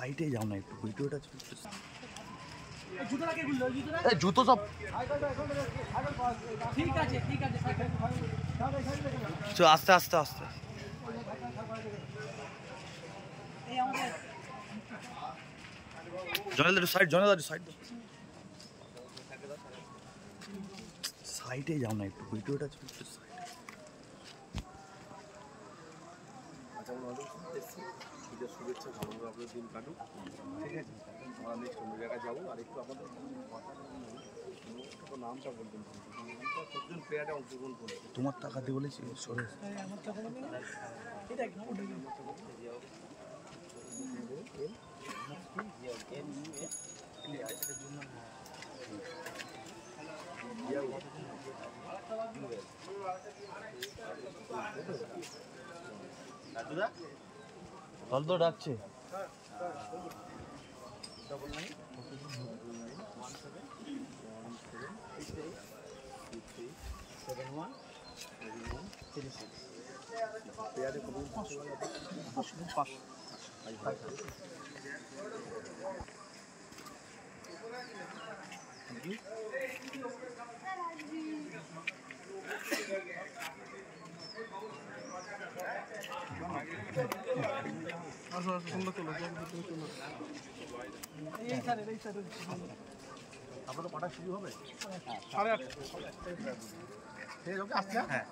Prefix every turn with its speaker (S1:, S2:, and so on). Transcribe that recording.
S1: সাইডে যাও না একটু, ভিডিওটা চলছে।
S2: জুতো সব
S3: ঠিক আছে ঠিক আছে
S1: আস্তে আস্তে আস্তে। জনেদার সাইড, জনেদার সাইড, সাইডে যাও না একটু, ভিডিওটা চলছে।
S2: শুভেচ্ছা, ভালোভাবে আপনার দিন কাটুক, ঠিক আছে? আমরা নেক্সট অন্য জায়গায় যাবো। আর একটু আমাদের নামটা বলবেন, কতজন প্লেয়ারে অংশগ্রহণ করে?
S1: তোমার টাকা দিয়ে বলেছি সরে। দল তো ডাকছে।
S2: আপনাদের কটা শুরু হবে? 8:30। ঠিক আছে, ওকে আসছে। হ্যাঁ।